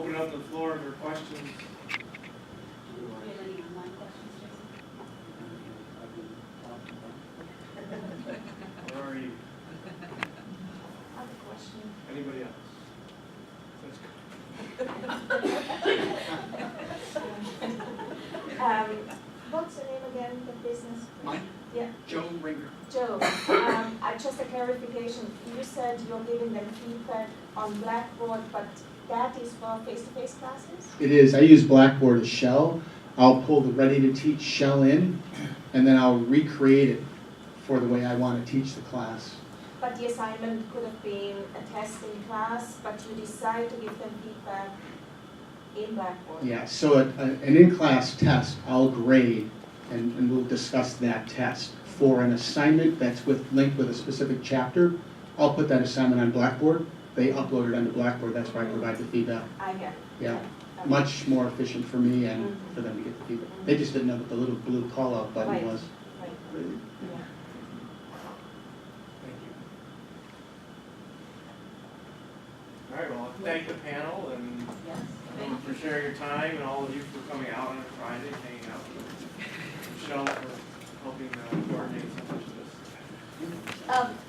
open up the floor for questions. Do you have any online questions, Jason? Where are you? I have a question. Anybody else? What's the name again, the business? Mine? Yeah, Joe Ringer. Joe, just a clarification, you said you're giving them feedback on Blackboard, but that is for face-to-face classes? It is. I use Blackboard as shell. I'll pull the ready-to-teach shell in, and then I'll recreate it for the way I want to teach the class. But the assignment could have been a test in class, but you decide to give them feedback in Blackboard? Yeah, so an in-class test, I'll grade, and we'll discuss that test. For an assignment that's linked with a specific chapter, I'll put that assignment on Blackboard. They upload it onto Blackboard, that's where I provide the feedback. I get it. Yeah, Okay. much more efficient for me and for them to get the feedback. They just didn't know what the little blue call-out button Right. was. Right, yeah. Thank you. All right, well, I thank the panel and Yes. for sharing your time and all of you for coming out on a Friday, hanging out. Michelle for helping coordinate so much of this.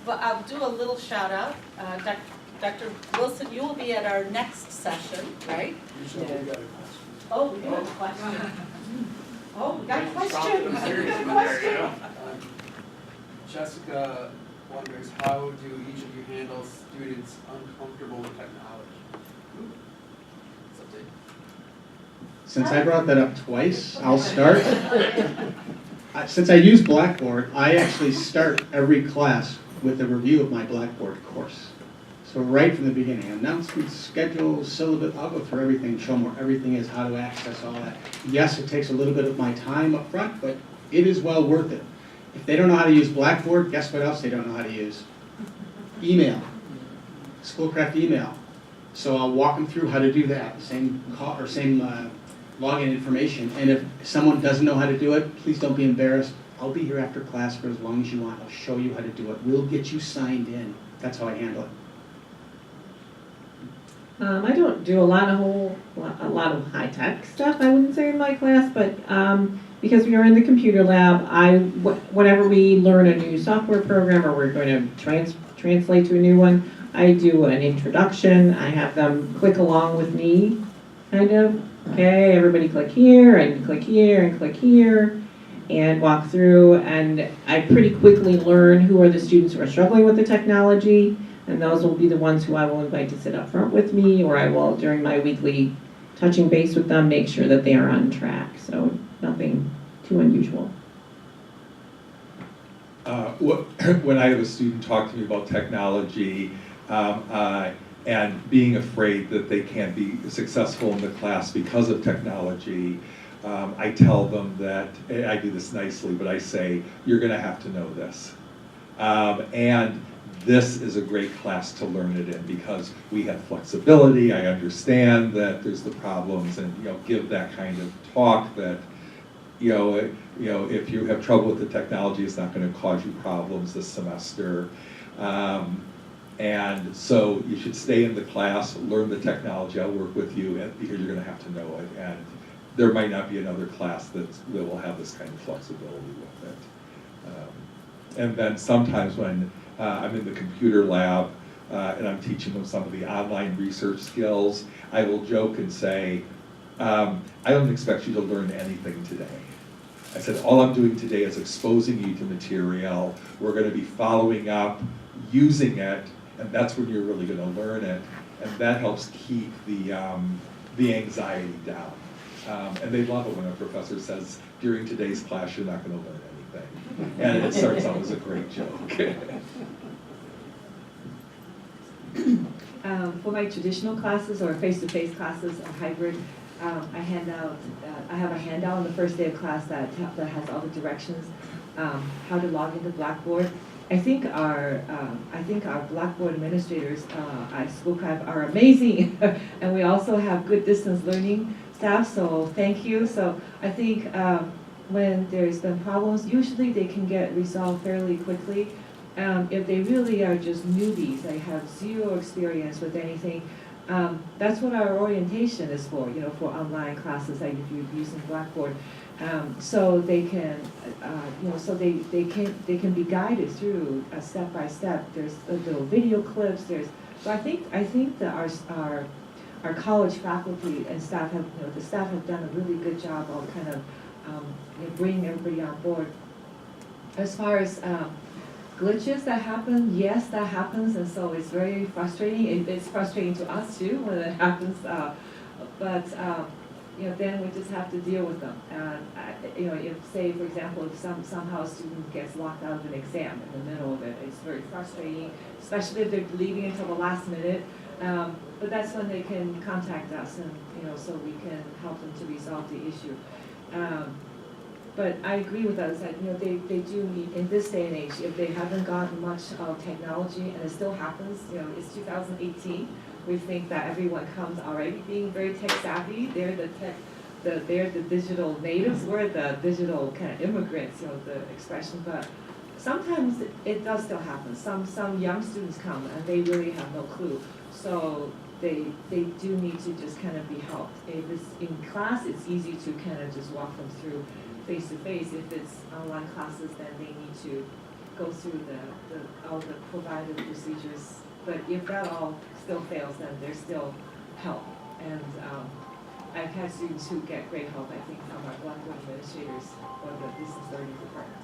But I'll do a little shout out. Dr. Wilson, you will be at our next session, right? Oh, we do have a question. Oh, we got a Something question. serious in there, you know? Jessica wonders, how do each of you handle students uncomfortable with technology? It's up to you. Since I brought that up twice, I'll start. Since I use Blackboard, I actually start every class with a review of my Blackboard course. So right from the beginning, announcements, schedules, syllabus, I'll go through everything, show them where everything is, how to access all that. Yes, it takes a little bit of my time up front, but it is well worth it. If they don't know how to use Blackboard, guess what else they don't know how to use? Email, Schoolcraft email. So I'll walk them through how to do that, same call or same login information. And if someone doesn't know how to do it, please don't be embarrassed. I'll be here after class for as long as you want. I'll show you how to do it. We'll get you signed in. That's how I handle it. I don't do a lot of high-tech stuff, I wouldn't say, in my class, but because we are in the computer lab, whenever we learn a new software program or we're going to translate to a new one, I do an introduction. I have them click along with me, kind of. Okay, everybody click here and click here and click here, and walk through, and I pretty quickly learn who are the students who are struggling with the technology. And those will be the ones who I will invite to sit up front with me, or I will, during my weekly touching base with them, make sure that they are on track. So nothing too unusual. When I have a student talk to me about technology and being afraid that they can't be successful in the class because of technology, I tell them that, I do this nicely, but I say, you're going to have to know this. And this is a great class to learn it in because we have flexibility. I understand that there's the problems, and give that kind of talk that if you have trouble with the technology, it's not going to cause you problems this semester. And so you should stay in the class, learn the technology. I'll work with you, because you're going to have to know it. And there might not be another class that will have this kind of flexibility with it. And then sometimes when I'm in the computer lab and I'm teaching them some of the online research skills, I will joke and say, I don't expect you to learn anything today. I said, all I'm doing today is exposing you to material. We're going to be following up, using it, and that's when you're really going to learn it. And that helps keep the anxiety down. And they love it when a professor says, during today's class, you're not going to learn anything. And it starts out as a great joke. For my traditional classes or face-to-face classes or hybrid, I have a handout on the first day of class that has all the directions, how to log into Blackboard. I think our Blackboard administrators at Schoolcraft are amazing, and we also have good distance learning staff. So thank you. So I think when there's been problems, usually they can get resolved fairly quickly. If they really are just newbies, they have zero experience with anything, That's what our orientation is for, you know, for online classes, like if you're using Blackboard. So they can, you know, so they can be guided through step by step. There's little video clips. So I think that our college faculty and staff have, you know, the staff have done a really good job of kind of you know, bringing everybody on board. As far as glitches that happen, yes, that happens, and so it's very frustrating. It's frustrating to us too when it happens, but you know, then we just have to deal with them. And you know, if say for example, if somehow a student gets locked out of an exam in the middle of it, it's very frustrating, especially if they're leaving until the last minute. But that's when they can contact us, and you know, so we can help them to resolve the issue. But I agree with us that, you know, they do need, in this day and age, if they haven't gotten much of technology, and it still happens, you know, it's 2018, we think that everyone comes already being very tech savvy, they're the digital natives, we're the digital kind of immigrants, you know, the expression, but sometimes it does still happen. Some young students come and they really have no clue, so they do need to just kind of be helped. If it's in class, it's easy to kind of just walk them through face-to-face. If it's online classes, then they need to go through all the provided procedures. But if that all still fails, then there's still help. And I've had students who get great help, I think, from our Blackboard administrators or the distance learning department.